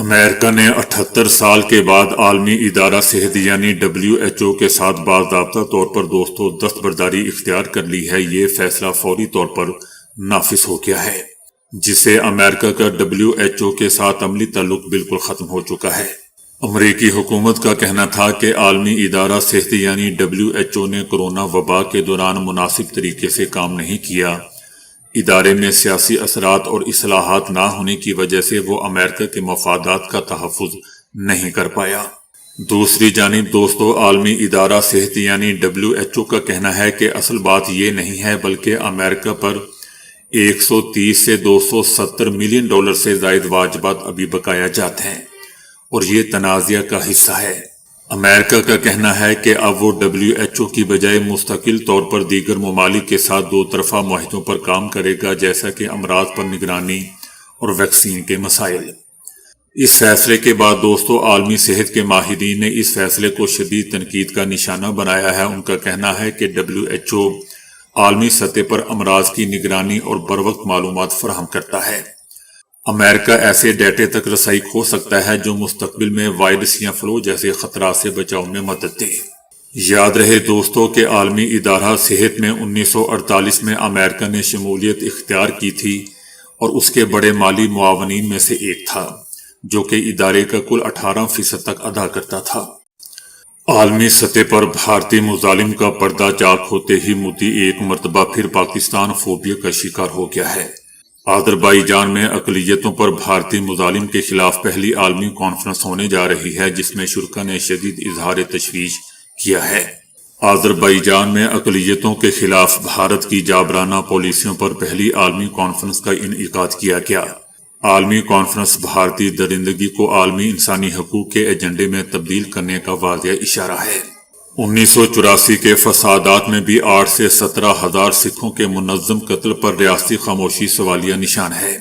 امریکہ نے 78 سال کے بعد عالمی ادارہ صحت یعنی WHO کے ساتھ باضابطہ طور پر دستبرداری اختیار کر لی ہے۔ یہ فیصلہ فوری طور پر نافذ ہو گیا ہے، جس سے امریکہ کا WHO کے ساتھ عملی تعلق بالکل ختم ہو چکا ہے۔ امریکی حکومت کا کہنا تھا کہ عالمی ادارہ صحت یعنی WHO نے کورونا وبا کے دوران مناسب طریقے سے کام نہیں کیا۔ ادارے میں سیاسی اثرات اور اصلاحات نہ ہونے کی وجہ سے وہ امریکہ کے مفادات کا تحفظ نہیں کر پایا۔ دوسری جانب عالمی ادارہ صحت یعنی WHO کا کہنا ہے کہ اصل بات یہ نہیں ہے، بلکہ امریکہ پر 130 سے 270 ملین ڈالر سے زائد واجبات ابھی بقایا جاتے ہیں اور یہ تنازعہ کا حصہ ہے۔ امریکہ کا کہنا ہے کہ اب وہ WHO کی بجائے مستقل طور پر دیگر ممالک کے ساتھ دو طرفہ معاہدوں پر کام کرے گا، جیسا کہ امراض پر نگرانی اور ویکسین کے مسائل۔ اس فیصلے کے بعد عالمی صحت کے ماہرین نے اس فیصلے کو شدید تنقید کا نشانہ بنایا ہے۔ ان کا کہنا ہے کہ WHO عالمی سطح پر امراض کی نگرانی اور بروقت معلومات فراہم کرتا ہے۔ امریکہ ایسے ڈیٹے تک رسائی کھو سکتا ہے جو مستقبل میں وائرس یا فلو جیسے خطرات سے بچاؤ میں مدد دے۔ یاد رہے کہ عالمی ادارہ صحت میں 1948 میں امریکہ نے شمولیت اختیار کی تھی اور اس کے بڑے مالی معاونین میں سے ایک تھا، جو کہ ادارے کا کل 18% تک ادا کرتا تھا۔ عالمی سطح پر بھارتی مظالم کا پردہ چاک ہوتے ہی مودی ایک مرتبہ پھر پاکستان فوبیا کا شکار ہو گیا ہے۔ آذربائیجان میں اقلیتوں پر بھارتی مظالم کے خلاف پہلی عالمی کانفرنس ہونے جا رہی ہے، جس میں شرکاء نے شدید اظہار تشویش کیا ہے۔ آذربائیجان میں اقلیتوں کے خلاف بھارت کی جابرانہ پالیسیوں پر پہلی عالمی کانفرنس کا انعقاد کیا گیا۔ عالمی کانفرنس بھارتی درندگی کو عالمی انسانی حقوق کے ایجنڈے میں تبدیل کرنے کا واضح اشارہ ہے۔ 1984 کے فسادات میں بھی 8 سے 17 ہزار سکھوں کے منظم قتل پر ریاستی خاموشی سوالیہ نشان ہے۔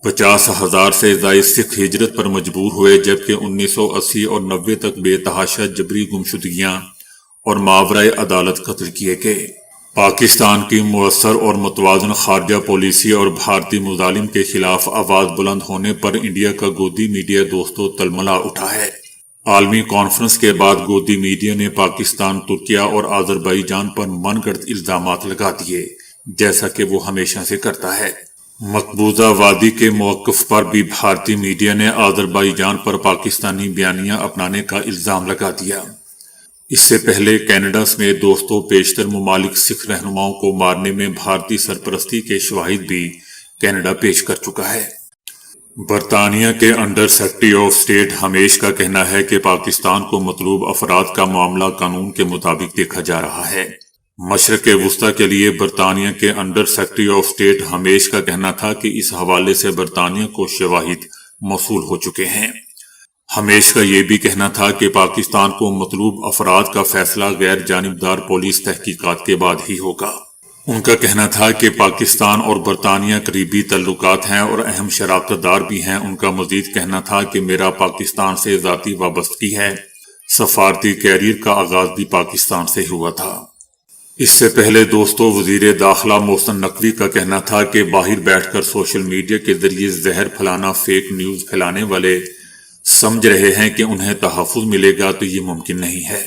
50 ہزار سے زائد سکھ ہجرت پر مجبور ہوئے، جبکہ 1980 اور 90 تک بے تحاشا جبری گمشدگیاں اور ماورائے عدالت قتل کیے گئے۔ پاکستان کی مؤثر اور متوازن خارجہ پالیسی اور بھارتی مظالم کے خلاف آواز بلند ہونے پر انڈیا کا گودی میڈیا تلملا اٹھا ہے۔ عالمی کانفرنس کے بعد گودی میڈیا نے پاکستان، ترکیہ اور آذربائیجان پر من گھڑت الزامات لگا دیے، جیسا کہ وہ ہمیشہ سے کرتا ہے۔ مقبوضہ وادی کے موقف پر بھی بھارتی میڈیا نے آذربائیجان پر پاکستانی بیانیہ اپنانے کا الزام لگا دیا۔ اس سے پہلے کینیڈا سمیت بیشتر ممالک سکھ رہنماؤں کو مارنے میں بھارتی سرپرستی کے شواہد بھی کینیڈا پیش کر چکا ہے۔ برطانیہ کے انڈر سیکرٹری آف اسٹیٹ ہمیش کا کہنا ہے کہ پاکستان کو مطلوب افراد کا معاملہ قانون کے مطابق دیکھا جا رہا ہے۔ مشرق وسطی کے لیے برطانیہ کے انڈر سیکرٹری آف اسٹیٹ ہمیش کا کہنا تھا کہ اس حوالے سے برطانیہ کو شواہد موصول ہو چکے ہیں۔ ہمیش کا یہ بھی کہنا تھا کہ پاکستان کو مطلوب افراد کا فیصلہ غیر جانبدار پولیس تحقیقات کے بعد ہی ہوگا۔ ان کا کہنا تھا کہ پاکستان اور برطانیہ قریبی تعلقات ہیں اور اہم شراکت دار بھی ہیں۔ ان کا مزید کہنا تھا کہ میرا پاکستان سے ذاتی وابستگی ہے۔ سفارتی کیریئر کا آغاز بھی پاکستان سے ہوا تھا۔ اس سے پہلے وزیر داخلہ محسن نقوی کا کہنا تھا کہ باہر بیٹھ کر سوشل میڈیا کے ذریعے زہر پھیلانا فیک نیوز پھیلانے والے سمجھ رہے ہیں کہ انہیں تحفظ ملے گا، تو یہ ممکن نہیں ہے۔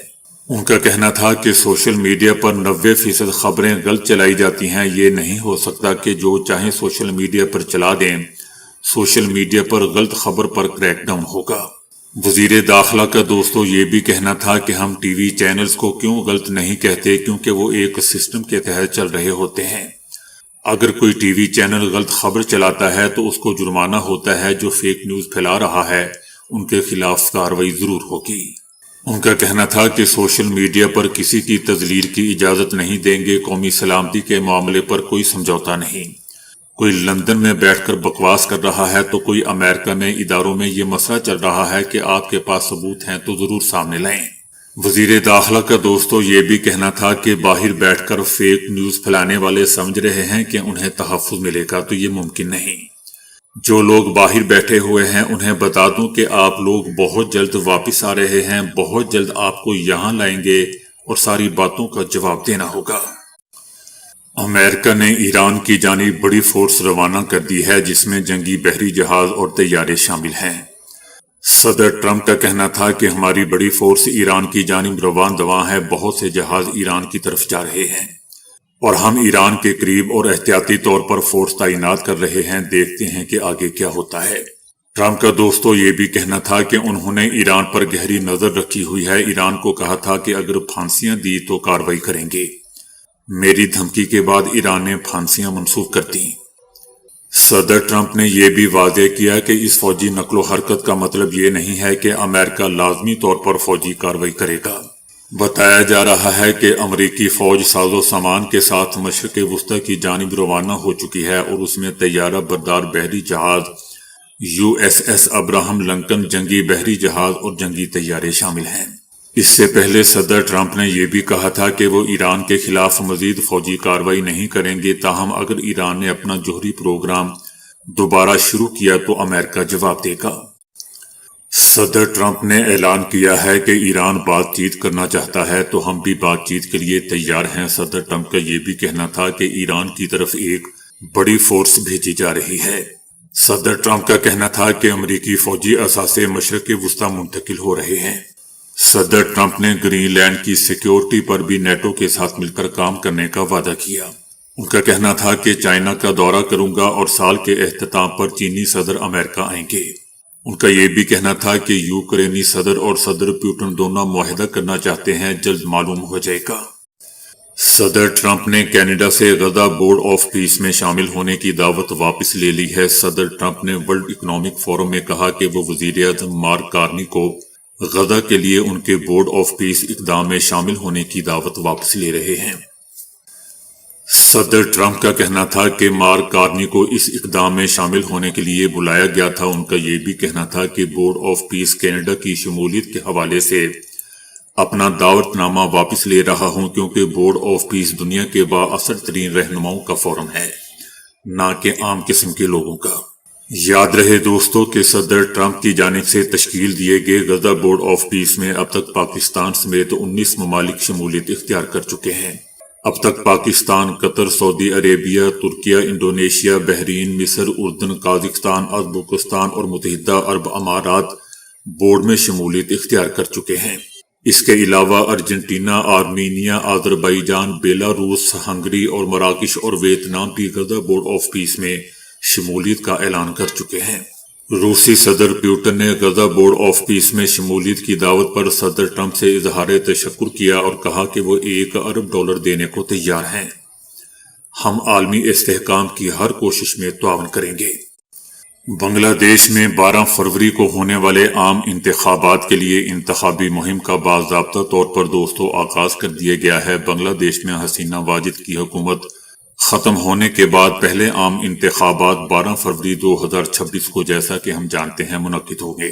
ان کا کہنا تھا کہ سوشل میڈیا پر 90% خبریں غلط چلائی جاتی ہیں۔ یہ نہیں ہو سکتا کہ جو چاہیں سوشل میڈیا پر چلا دیں۔ سوشل میڈیا پر غلط خبر پر کریک ڈاؤن ہوگا۔ وزیر داخلہ کا یہ بھی کہنا تھا کہ ہم ٹی وی چینلز کو کیوں غلط نہیں کہتے، کیونکہ وہ ایک سسٹم کے تحت چل رہے ہوتے ہیں۔ اگر کوئی ٹی وی چینل غلط خبر چلاتا ہے تو اس کو جرمانہ ہوتا ہے۔ جو فیک نیوز پھیلا رہا ہے ان کے خلاف کارروائی ضرور ہوگی۔ ان کا کہنا تھا کہ سوشل میڈیا پر کسی کی تذلیل کی اجازت نہیں دیں گے۔ قومی سلامتی کے معاملے پر کوئی سمجھوتا نہیں۔ کوئی لندن میں بیٹھ کر بکواس کر رہا ہے تو کوئی امریکہ میں اداروں میں یہ مسئلہ چل رہا ہے کہ آپ کے پاس ثبوت ہیں تو ضرور سامنے لائیں۔ وزیر داخلہ کا یہ بھی کہنا تھا کہ باہر بیٹھ کر فیک نیوز پھیلانے والے سمجھ رہے ہیں کہ انہیں تحفظ ملے گا، تو یہ ممکن نہیں۔ جو لوگ باہر بیٹھے ہوئے ہیں انہیں بتا دوں کہ آپ لوگ بہت جلد واپس آ رہے ہیں، بہت جلد آپ کو یہاں لائیں گے اور ساری باتوں کا جواب دینا ہوگا۔ امریکہ نے ایران کی جانب بڑی فورس روانہ کر دی ہے، جس میں جنگی بحری جہاز اور طیارے شامل ہیں۔ صدر ٹرمپ کا کہنا تھا کہ ہماری بڑی فورس ایران کی جانب روان دواں ہے، بہت سے جہاز ایران کی طرف جا رہے ہیں اور ہم ایران کے قریب اور احتیاطی طور پر فورس تعینات کر رہے ہیں، دیکھتے ہیں کہ آگے کیا ہوتا ہے۔ ٹرمپ کا دوستو یہ بھی کہنا تھا کہ انہوں نے ایران پر گہری نظر رکھی ہوئی ہے، ایران کو کہا تھا کہ اگر پھانسیاں دی تو کارروائی کریں گے۔ میری دھمکی کے بعد ایران نے پھانسیاں منسوخ کر دیں۔ صدر ٹرمپ نے یہ بھی واضح کیا کہ اس فوجی نقل و حرکت کا مطلب یہ نہیں ہے کہ امریکہ لازمی طور پر فوجی کارروائی کرے گا۔ بتایا جا رہا ہے کہ امریکی فوج ساز و سامان کے ساتھ مشرق وسطی کی جانب روانہ ہو چکی ہے اور اس میں طیارہ بردار بحری جہاز USS ابراہم لنکن، جنگی بحری جہاز اور جنگی طیارے شامل ہیں۔ اس سے پہلے صدر ٹرمپ نے یہ بھی کہا تھا کہ وہ ایران کے خلاف مزید فوجی کارروائی نہیں کریں گے، تاہم اگر ایران نے اپنا جوہری پروگرام دوبارہ شروع کیا تو امریکہ جواب دے گا۔ صدر ٹرمپ نے اعلان کیا ہے کہ ایران بات چیت کرنا چاہتا ہے تو ہم بھی بات چیت کے لیے تیار ہیں۔ صدر ٹرمپ کا یہ بھی کہنا تھا کہ ایران کی طرف ایک بڑی فورس بھیجی جا رہی ہے۔ صدر ٹرمپ کا کہنا تھا کہ امریکی فوجی اثاثے مشرق وسطی منتقل ہو رہے ہیں۔ صدر ٹرمپ نے گرین لینڈ کی سیکیورٹی پر بھی نیٹو کے ساتھ مل کر کام کرنے کا وعدہ کیا۔ ان کا کہنا تھا کہ چائنا کا دورہ کروں گا اور سال کے اختتام پر چینی صدر امریکہ آئیں گے۔ ان کا یہ بھی کہنا تھا کہ یوکرینی صدر اور صدر پیوٹن دونوں معاہدہ کرنا چاہتے ہیں، جلد معلوم ہو جائے گا۔ صدر ٹرمپ نے کینیڈا سے غزہ بورڈ آف پیس میں شامل ہونے کی دعوت واپس لے لی ہے۔ صدر ٹرمپ نے ورلڈ اکنامک فورم میں کہا کہ وہ وزیر اعظم مارک کارنی کو غزہ کے لیے ان کے بورڈ آف پیس اقدام میں شامل ہونے کی دعوت واپس لے رہے ہیں۔ صدر ٹرمپ کا کہنا تھا کہ مارک کارنی کو اس اقدام میں شامل ہونے کے لیے بلایا گیا تھا۔ ان کا یہ بھی کہنا تھا کہ بورڈ آف پیس کینیڈا کی شمولیت کے حوالے سے اپنا دعوت نامہ واپس لے رہا ہوں، کیونکہ بورڈ آف پیس دنیا کے بااثر ترین رہنماؤں کا فورم ہے، نہ کہ عام قسم کے لوگوں کا۔ یاد رہے دوستو کہ صدر ٹرمپ کی جانب سے تشکیل دیے گئے غزہ بورڈ آف پیس میں اب تک پاکستان سمیت 19 ممالک شمولیت اختیار کر چکے ہیں۔ اب تک پاکستان، قطر، سعودی عربیہ، ترکیہ، انڈونیشیا، بحرین، مصر، اردن، قازقستان، ازبکستان اور متحدہ عرب امارات بورڈ میں شمولیت اختیار کر چکے ہیں۔ اس کے علاوہ Argentina, Armenia, Azerbaijan, Belarus, Hungary اور مراکش اور ویتنام بھی غزہ بورڈ آف پیس میں شمولیت کا اعلان کر چکے ہیں۔ روسی صدر پیوٹن نے غزہ بورڈ آف پیس میں شمولیت کی دعوت پر صدر ٹرمپ سے اظہار تشکر کیا اور کہا کہ وہ $1 ارب دینے کو تیار ہیں۔ ہم عالمی استحکام کی ہر کوشش میں تعاون کریں گے۔ بنگلہ دیش میں 12 فروری کو ہونے والے عام انتخابات کے لیے انتخابی مہم کا باضابطہ طور پر دوستو آغاز کر دیا گیا ہے۔ بنگلہ دیش میں حسینہ واجد کی حکومت ختم ہونے کے بعد پہلے عام انتخابات 12 فروری 2026 کو جیسا کہ ہم جانتے ہیں منعقد ہوں گے۔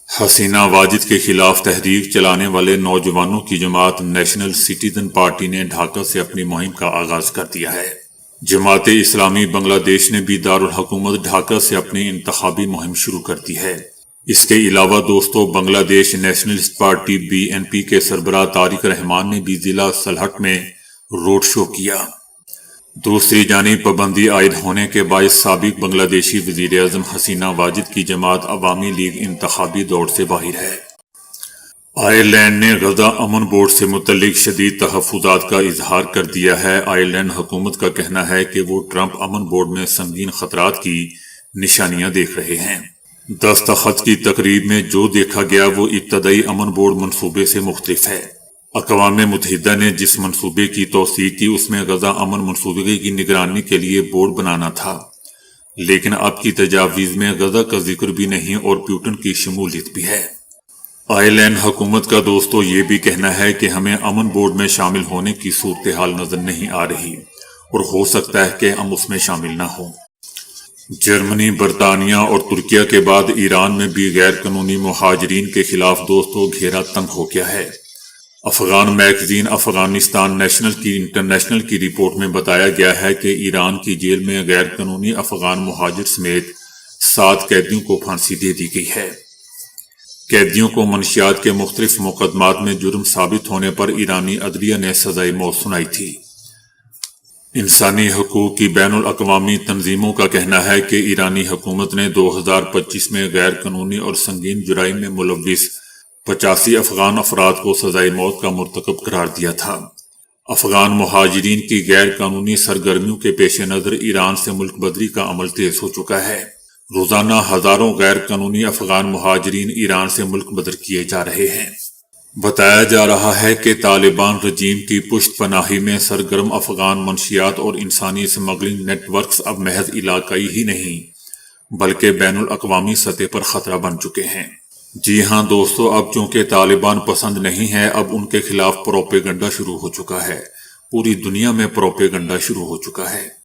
حسینہ واجد کے خلاف تحریک چلانے والے نوجوانوں کی جماعت نیشنل سٹیزن پارٹی نے ڈھاکہ سے اپنی مہم کا آغاز کر دیا ہے۔ جماعت اسلامی بنگلہ دیش نے بھی دارالحکومت ڈھاکہ سے اپنی انتخابی مہم شروع کر دی ہے۔ اس کے علاوہ دوستو بنگلہ دیش نیشنلسٹ پارٹی BNP کے سربراہ طارق رحمان نے بھی ضلع سلہٹ میں روڈ شو کیا۔ دوسری جانب پابندی عائد ہونے کے باعث سابق بنگلہ دیشی وزیر اعظم حسینہ واجد کی جماعت عوامی لیگ انتخابی دوڑ سے باہر ہے۔ آئرلینڈ نے غزہ امن بورڈ سے متعلق شدید تحفظات کا اظہار کر دیا ہے۔ آئرلینڈ حکومت کا کہنا ہے کہ وہ ٹرمپ امن بورڈ میں سنگین خطرات کی نشانیاں دیکھ رہے ہیں۔ دستخط کی تقریب میں جو دیکھا گیا وہ ابتدائی امن بورڈ منصوبے سے مختلف ہے۔ اقوام متحدہ نے جس منصوبے کی توثیق کی اس میں غزہ امن منصوبے کی نگرانی کے لیے بورڈ بنانا تھا، لیکن اب کی تجاویز میں غزہ کا ذکر بھی نہیں اور پیوٹن کی شمولیت بھی ہے۔ آئرلینڈ حکومت کا دوستو یہ بھی کہنا ہے کہ ہمیں امن بورڈ میں شامل ہونے کی صورتحال نظر نہیں آ رہی اور ہو سکتا ہے کہ ہم اس میں شامل نہ ہوں۔ جرمنی، برطانیہ اور ترکیہ کے بعد ایران میں بھی غیر قانونی مہاجرین کے خلاف دوستو گھیرا تنگ ہو گیا ہے۔ افغان میگزین افغانستان انٹرنیشنل کی رپورٹ میں بتایا گیا ہے کہ ایران کی جیل میں غیر قانونی افغان مہاجر سمیت 7 قیدیوں کو پھانسی دے دی گئی ہے۔ قیدیوں کو منشیات کے مختلف مقدمات میں جرم ثابت ہونے پر ایرانی عدلیہ نے سزائے موت سنائی تھی۔ انسانی حقوق کی بین الاقوامی تنظیموں کا کہنا ہے کہ ایرانی حکومت نے 2025 میں غیر قانونی اور سنگین جرائم میں ملوث 85 افغان افراد کو سزائے موت کا مرتکب قرار دیا تھا۔ افغان مہاجرین کی غیر قانونی سرگرمیوں کے پیش نظر ایران سے ملک بدری کا عمل تیز ہو چکا ہے۔ روزانہ ہزاروں غیر قانونی افغان مہاجرین ایران سے ملک بدر کیے جا رہے ہیں۔ بتایا جا رہا ہے کہ طالبان رجیم کی پشت پناہی میں سرگرم افغان منشیات اور انسانی اسمگلنگ نیٹ ورکس اب محض علاقائی ہی نہیں بلکہ بین الاقوامی سطح پر خطرہ بن چکے ہیں۔ جی ہاں دوستو، اب چونکہ طالبان پسند نہیں ہے، اب ان کے خلاف پروپیگنڈا شروع ہو چکا ہے۔ پوری دنیا میں پروپیگنڈا شروع ہو چکا ہے۔